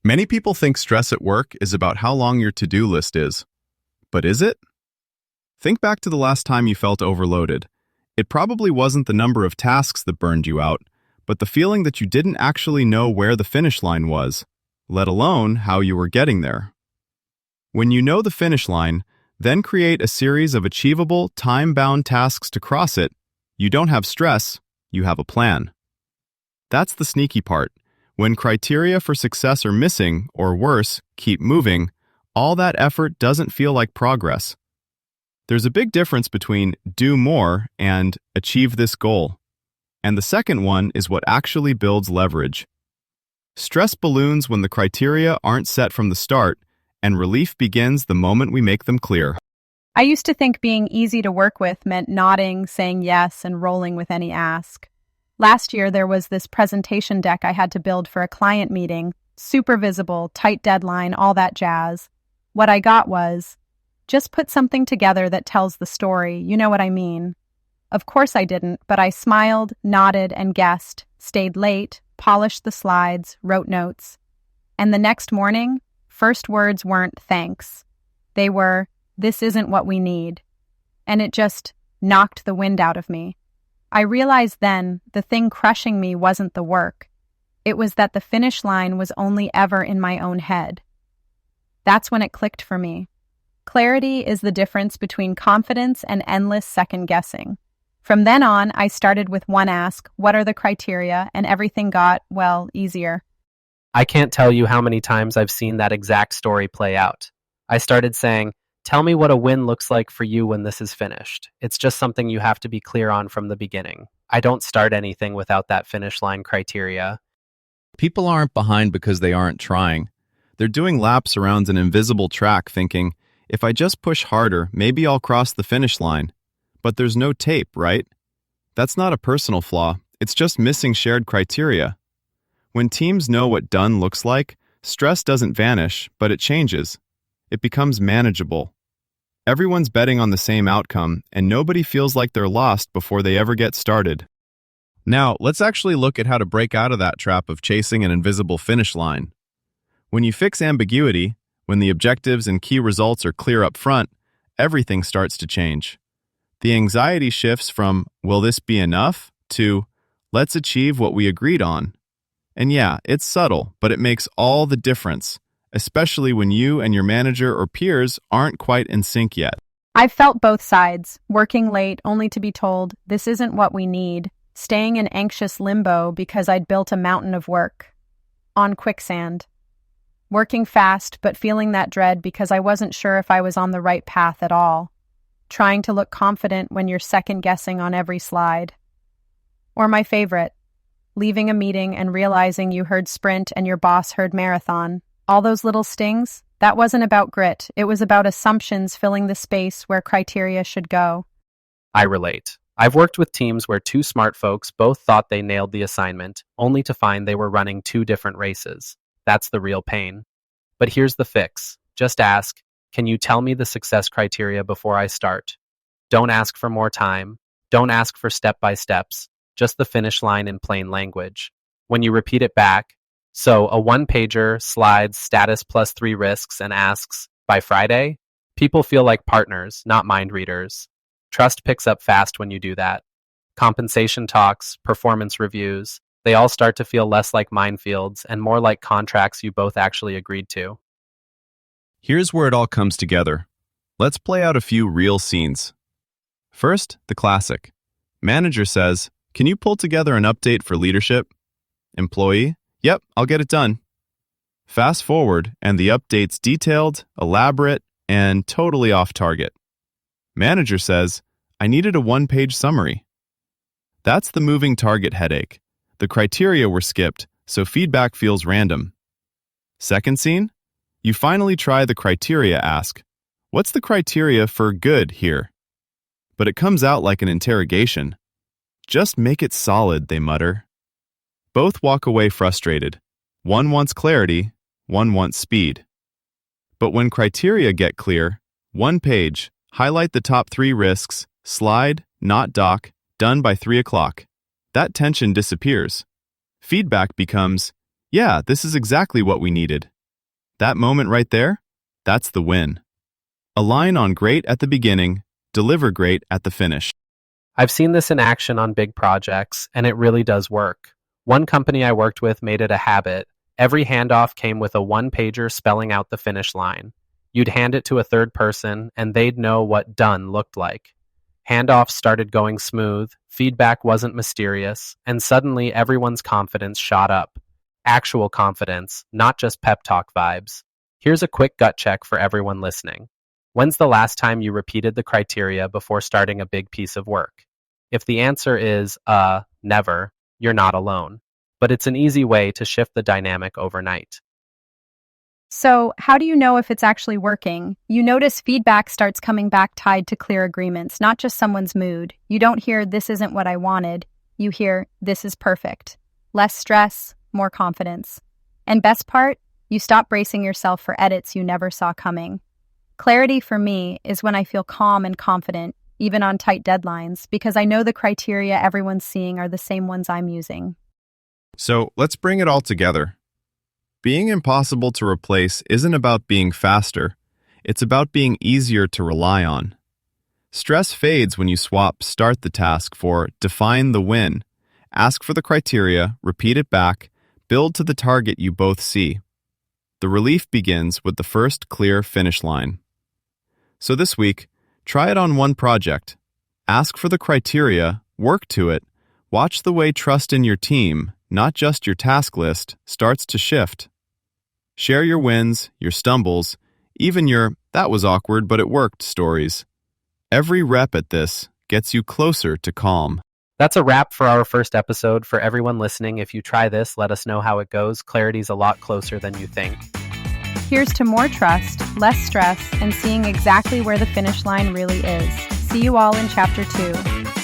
Many people think stress at work is about how long your to-do list is. But is it? Think back to the last time you felt overloaded. It probably wasn't the number of tasks that burned you out, but the feeling that you didn't actually know where the finish line was, let alone how you were getting there. When you know the finish line, then create a series of achievable, time-bound tasks to cross it. You don't have stress, you have a plan. That's the sneaky part. When criteria for success are missing, or worse, keep moving, all that effort doesn't feel like progress. There's a big difference between do more and achieve this goal. And the second one is what actually builds leverage. Stress balloons when the criteria aren't set from the start, and relief begins the moment we make them clear. I used to think being easy to work with meant nodding, saying yes, and rolling with any ask. Last year, there was this presentation deck I had to build for a client meeting, super visible, tight deadline, all that jazz. What I got was, just put something together that tells the story, you know what I mean. Of course I didn't, but I smiled, nodded, and guessed, stayed late, polished the slides, wrote notes. And the next morning, first words weren't thanks. They were, this isn't what we need. And it just knocked the wind out of me. I realized then the thing crushing me wasn't the work. It was that the finish line was only ever in my own head. That's when it clicked for me. Clarity is the difference between confidence and endless second-guessing. From then on, I started with one ask, what are the criteria, and everything got, well, easier. I can't tell you how many times I've seen that exact story play out. I started saying, tell me what a win looks like for you when this is finished. It's just something you have to be clear on from the beginning. I don't start anything without that finish line criteria. People aren't behind because they aren't trying. They're doing laps around an invisible track thinking, if I just push harder, maybe I'll cross the finish line. But there's no tape, right? That's not a personal flaw. It's just missing shared criteria. When teams know what done looks like, stress doesn't vanish, but it changes. It becomes manageable. Everyone's betting on the same outcome, and nobody feels like they're lost before they ever get started. Now, let's actually look at how to break out of that trap of chasing an invisible finish line. When you fix ambiguity, when the objectives and key results are clear up front, everything starts to change. The anxiety shifts from, will this be enough, to, let's achieve what we agreed on. And yeah, it's subtle, but it makes all the difference, especially when you and your manager or peers aren't quite in sync yet. I've felt both sides, working late only to be told, this isn't what we need, staying in anxious limbo because I'd built a mountain of work. On quicksand. Working fast, but feeling that dread because I wasn't sure if I was on the right path at all. Trying to look confident when you're second-guessing on every slide. Or my favorite, leaving a meeting and realizing you heard sprint and your boss heard marathon. All those little stings, that wasn't about grit. It was about assumptions filling the space where criteria should go. I relate. I've worked with teams where two smart folks both thought they nailed the assignment, only to find they were running two different races. That's the real pain. But here's the fix. Just ask, can you tell me the success criteria before I start? Don't ask for more time. Don't ask for step-by-steps. Just the finish line in plain language. When you repeat it back, so a one-pager slides status plus 3 risks and asks, by Friday? People feel like partners, not mind readers. Trust picks up fast when you do that. Compensation talks, performance reviews, they all start to feel less like minefields and more like contracts you both actually agreed to. Here's where it all comes together. Let's play out a few real scenes. First, the classic. Manager says, can you pull together an update for leadership? Employee, yep, I'll get it done. Fast forward, and the update's detailed, elaborate, and totally off target. Manager says, I needed a one-page summary. That's the moving target headache. The criteria were skipped, so feedback feels random. Second scene? You finally try the criteria ask, what's the criteria for good here? But it comes out like an interrogation. Just make it solid, they mutter. Both walk away frustrated. One wants clarity, one wants speed. But when criteria get clear, one page, highlight the top 3 risks, slide, not doc, done by 3 o'clock. That tension disappears. Feedback becomes, yeah, this is exactly what we needed. That moment right there, that's the win. Align on great at the beginning, deliver great at the finish. I've seen this in action on big projects, and it really does work. One company I worked with made it a habit. Every handoff came with a one-pager spelling out the finish line. You'd hand it to a third person, and they'd know what done looked like. Handoffs started going smooth, feedback wasn't mysterious, and suddenly everyone's confidence shot up. Actual confidence, not just pep talk vibes. Here's a quick gut check for everyone listening. When's the last time you repeated the criteria before starting a big piece of work? If the answer is, never, you're not alone. But it's an easy way to shift the dynamic overnight. So, how do you know if it's actually working? You notice feedback starts coming back tied to clear agreements, not just someone's mood. You don't hear, "This isn't what I wanted." You hear, "This is perfect." Less stress, more confidence. And best part, you stop bracing yourself for edits you never saw coming. Clarity for me is when I feel calm and confident, even on tight deadlines, because I know the criteria everyone's seeing are the same ones I'm using. So let's bring it all together. Being impossible to replace isn't about being faster. It's about being easier to rely on. Stress fades when you swap start the task for define the win. Ask for the criteria, repeat it back, build to the target you both see. The relief begins with the first clear finish line. So this week, try it on one project. Ask for the criteria, work to it, watch the way trust in your team, not just your task list, starts to shift. Share your wins, your stumbles, even your "that was awkward but it worked" stories. Every rep at this gets you closer to calm. That's a wrap for our first episode. For everyone listening, if you try this, let us know how it goes. Clarity's a lot closer than you think. Here's to more trust, less stress, and seeing exactly where the finish line really is. See you all in Chapter 2.